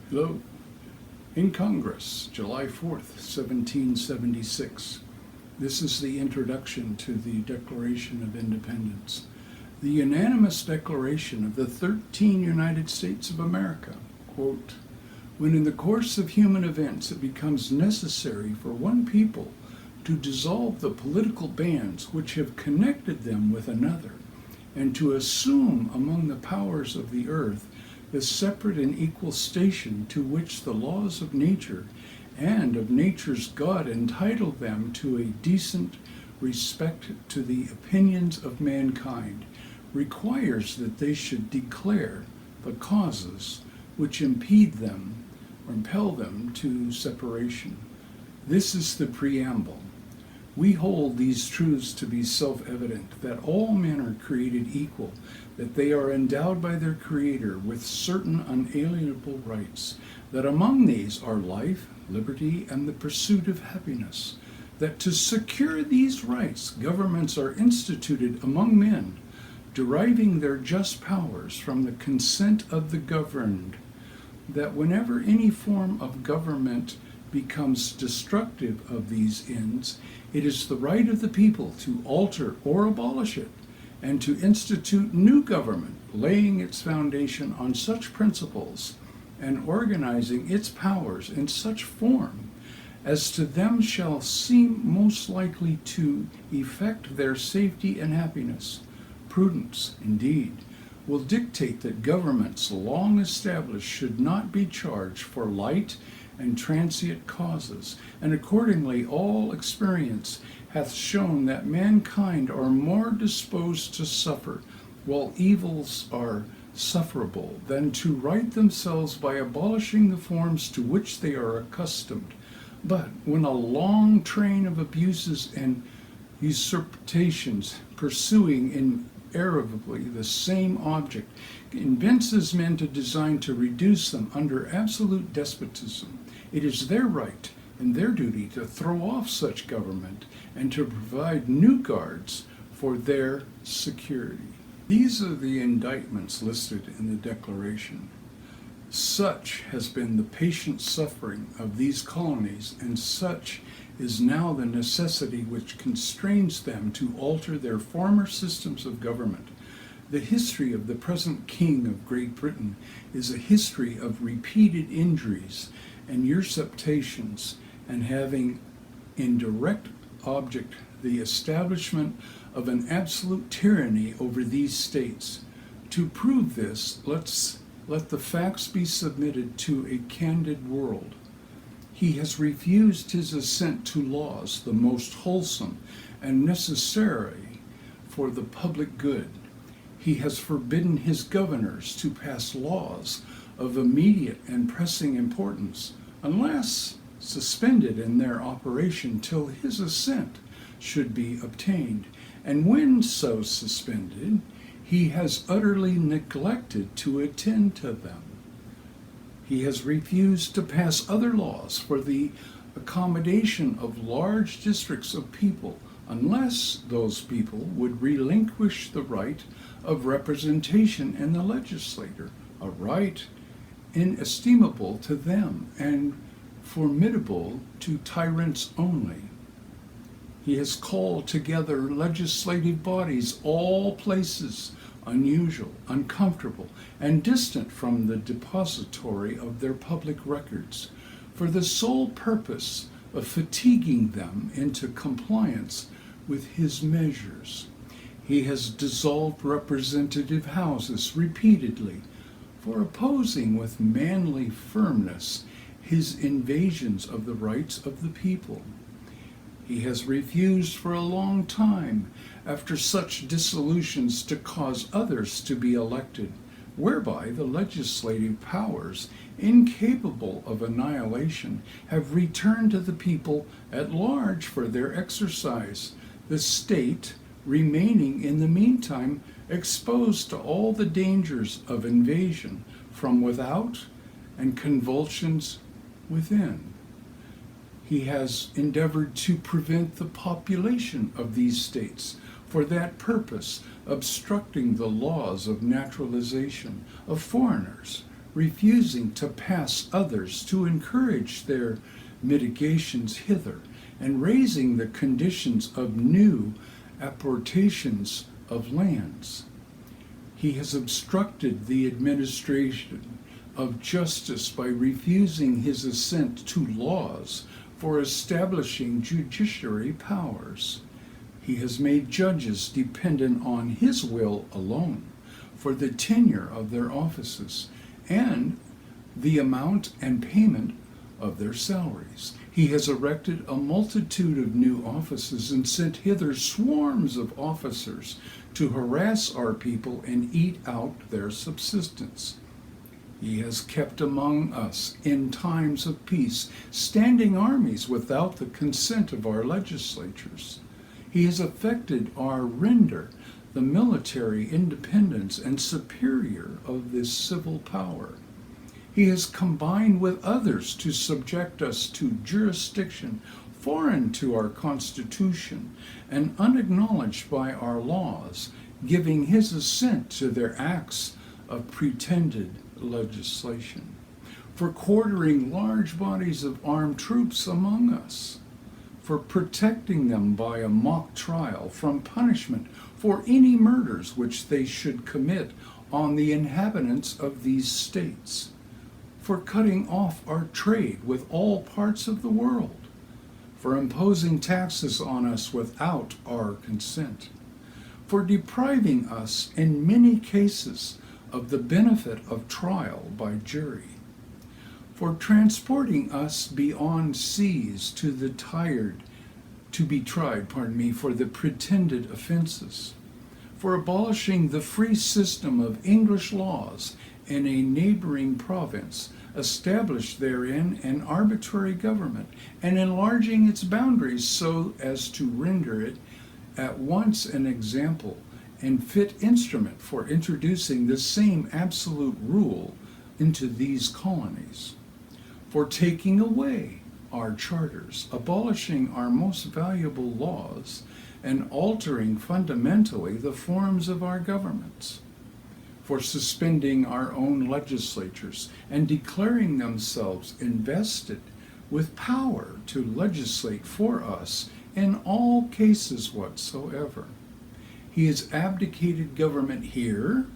Hello. In Congress, July 4th, 1776. This is the introduction to the Declaration of Independence. The unanimous declaration of the 13 United States of America, quote, "When in the course of human events it becomes necessary for one people to dissolve the political bands which have connected them with another, and to assume among the powers of the earth the separate and equal station to which the laws of nature and of nature's God entitle them to a decent respect to the opinions of mankind, requires that they should declare the causes which impede them or impel them to separation." This is the preamble. We hold these truths to be self-evident, that all men are created equal, that they are endowed by their Creator with certain unalienable rights, that among these are life, liberty, and the pursuit of happiness, that to secure these rights, governments are instituted among men, deriving their just powers from the consent of the governed, that whenever any form of government becomes destructive of these ends, it is the right of the people to alter or abolish it, and to institute new government, laying its foundation on such principles, and organizing its powers in such form as to them shall seem most likely to effect their safety and happiness. Prudence, indeed, will dictate that governments long established should not be charged for light and transient causes, and accordingly all experience hath shown that mankind are more disposed to suffer, while evils are sufferable, than to right themselves by abolishing the forms to which they are accustomed. But when a long train of abuses and usurpations, pursuing invariably the same object, convinces men to design to reduce them under absolute despotism, it is their right and their duty to throw off such government and to provide new guards for their security. These are the indictments listed in the Declaration. Such has been the patient suffering of these colonies, and such is now the necessity which constrains them to alter their former systems of government. The history of the present King of Great Britain is a history of repeated injuries and usurpations, and having in direct object the establishment of an absolute tyranny over these states. To prove this, let the facts be submitted to a candid world. He has refused his assent to laws the most wholesome and necessary for the public good. He has forbidden his governors to pass laws of immediate and pressing importance, unless suspended in their operation till his assent should be obtained, and when so suspended, he has utterly neglected to attend to them. He has refused to pass other laws for the accommodation of large districts of people, unless those people would relinquish the right of representation in the legislature, a right inestimable to them and formidable to tyrants only. He has called together legislative bodies, all places unusual, uncomfortable, and distant from the depository of their public records, for the sole purpose of fatiguing them into compliance with his measures. He has dissolved representative houses repeatedly, for opposing with manly firmness his invasions of the rights of the people. He has refused for a long time, after such dissolutions, to cause others to be elected, whereby the legislative powers, incapable of annihilation, have returned to the people at large for their exercise, the state remaining in the meantime exposed to all the dangers of invasion from without and convulsions within. He has endeavored to prevent the population of these states, for that purpose obstructing the laws of naturalization of foreigners, refusing to pass others to encourage their mitigations hither, and raising the conditions of new apportations of lands. He has obstructed the administration of justice by refusing his assent to laws for establishing judiciary powers. He has made judges dependent on his will alone for the tenure of their offices and the amount and payment of their salaries. He has erected a multitude of new offices and sent hither swarms of officers to harass our people and eat out their subsistence. He has kept among us in times of peace standing armies without the consent of our legislatures. He has affected our render the military independence and superior of this civil power. He has combined with others to subject us to jurisdiction foreign to our Constitution and unacknowledged by our laws, giving his assent to their acts of pretended legislation, for quartering large bodies of armed troops among us, for protecting them by a mock trial from punishment for any murders which they should commit on the inhabitants of these states, for cutting off our trade with all parts of the world, for imposing taxes on us without our consent, for depriving us in many cases of the benefit of trial by jury, for transporting us beyond seas to the to be tried, for the pretended offenses, for abolishing the free system of English laws in a neighboring province, established therein an arbitrary government, and enlarging its boundaries so as to render it at once an example and fit instrument for introducing the same absolute rule into these colonies, for taking away our charters, abolishing our most valuable laws, and altering fundamentally the forms of our governments, for suspending our own legislatures and declaring themselves invested with power to legislate for us in all cases whatsoever. He has abdicated government here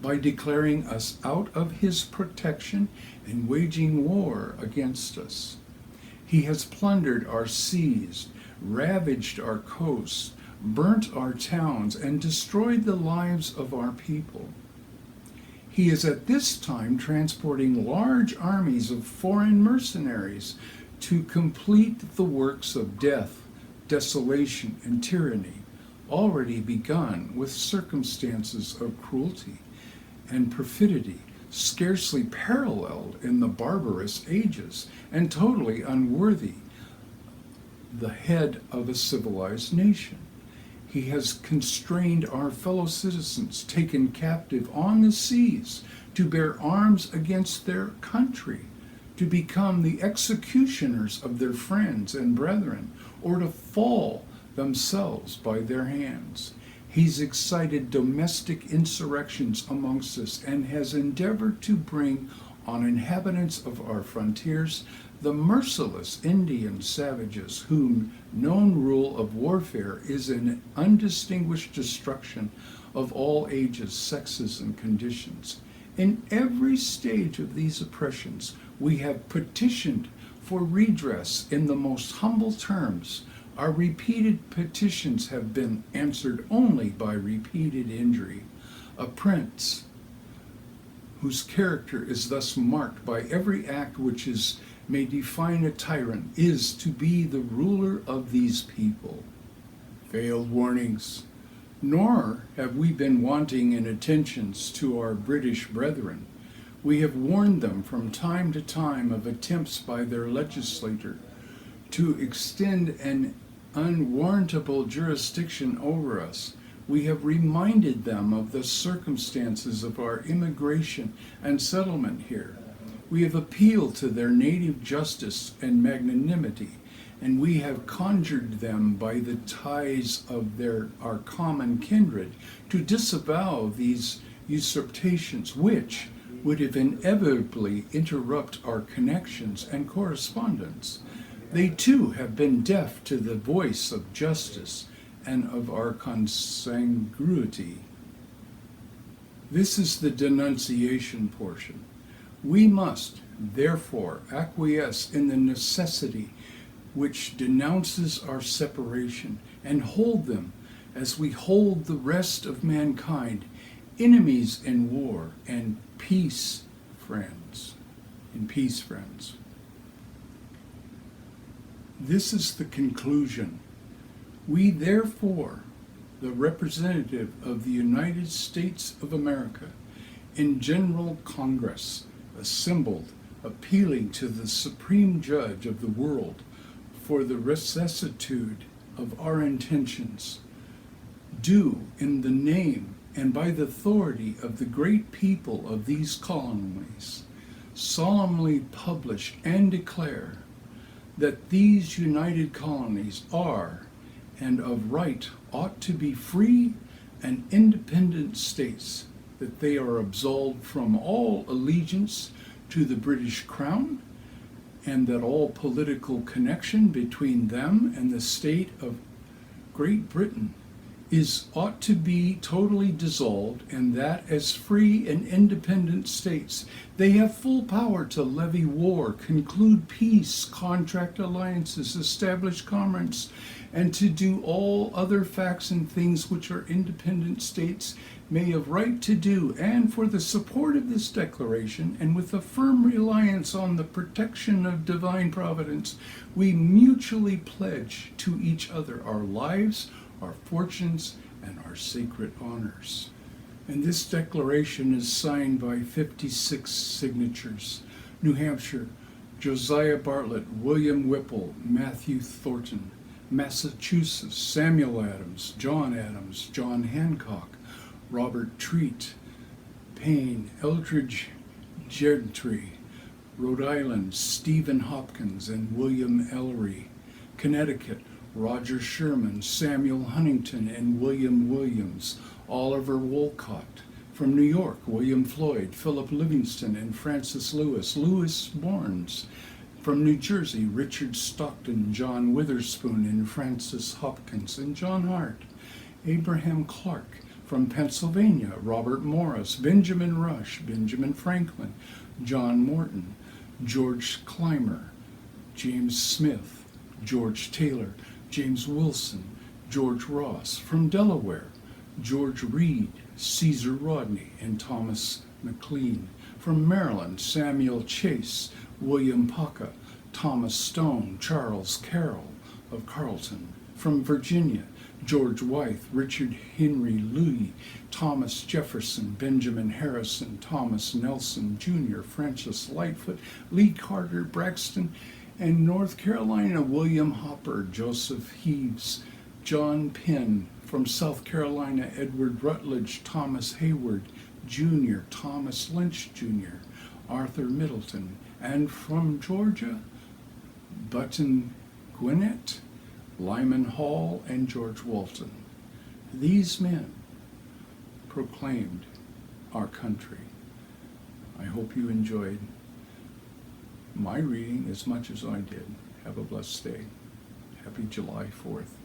by declaring us out of his protection and waging war against us. He has plundered our seas, ravaged our coasts, burnt our towns, and destroyed the lives of our people. He is at this time transporting large armies of foreign mercenaries to complete the works of death, desolation, and tyranny, already begun with circumstances of cruelty and perfidy scarcely paralleled in the barbarous ages and totally unworthy the head of a civilized nation. He has constrained our fellow citizens taken captive on the seas to bear arms against their country, to become the executioners of their friends and brethren, or to fall themselves by their hands. He's excited domestic insurrections amongst us and has endeavored to bring on inhabitants of our frontiers the merciless Indian savages whom known rule of warfare is an undistinguished destruction of all ages, sexes, and conditions. In every stage of these oppressions, we have petitioned for redress in the most humble terms. Our repeated petitions have been answered only by repeated injury. A prince whose character is thus marked by every act which may define a tyrant is to be the ruler of these people. Veiled warnings. Nor have we been wanting in attentions to our British brethren. We have warned them from time to time of attempts by their legislator to extend an unwarrantable jurisdiction over us. We have reminded them of the circumstances of our immigration and settlement here. We have appealed to their native justice and magnanimity, and we have conjured them by the ties of our common kindred to disavow these usurpations which, would have inevitably interrupt our connections and correspondence. They too have been deaf to the voice of justice and of our consanguinity. This is the denunciation portion. We must, therefore, acquiesce in the necessity which denounces our separation, and hold them as we hold the rest of mankind, enemies in war and peace friends. This is the conclusion. We therefore, the representative of the United States of America, in General Congress, assembled, appealing to the Supreme Judge of the world for the rectitude of our intentions, do in the name and by the authority of the great people of these colonies, solemnly publish and declare that these united colonies are, and of right ought to be free and independent states, that they are absolved from all allegiance to the British Crown, and that all political connection between them and the state of Great Britain ought to be totally dissolved, and that as free and independent states they have full power to levy war, conclude peace, contract alliances, establish commerce, and to do all other facts and things which our independent states may have right to do. And for the support of this declaration, and with a firm reliance on the protection of divine providence, we mutually pledge to each other our lives, our fortunes, and our sacred honors. And this declaration is signed by 56 signatures. New Hampshire, Josiah Bartlett, William Whipple, Matthew Thornton. Massachusetts, Samuel Adams, John Hancock, Robert Treat, Payne, Eldridge Gentry. Rhode Island, Stephen Hopkins and William Ellery. Connecticut, Roger Sherman, Samuel Huntington and William Williams. Oliver Wolcott. From New York, William Floyd, Philip Livingston and Francis Lewis, Louis Barnes. From New Jersey, Richard Stockton, John Witherspoon and Francis Hopkins and John Hart. Abraham Clark. From Pennsylvania, Robert Morris, Benjamin Rush, Benjamin Franklin, John Morton, George Clymer, James Smith, George Taylor, James Wilson, George Ross. From Delaware, George Reed, Caesar Rodney, and Thomas McLean. From Maryland, Samuel Chase, William Paca, Thomas Stone, Charles Carroll of Carleton. From Virginia, George Wythe, Richard Henry Lee, Thomas Jefferson, Benjamin Harrison, Thomas Nelson Jr., Francis Lightfoot, Lee Carter Braxton, and North Carolina, William Hopper, Joseph Heaves, John Penn. From South Carolina, Edward Rutledge, Thomas Hayward Jr., Thomas Lynch Jr., Arthur Middleton. And from Georgia, Button Gwinnett, Lyman Hall, and George Walton. These men proclaimed our country. I hope you enjoyed my reading as much as I did. Have a blessed day. Happy July 4th.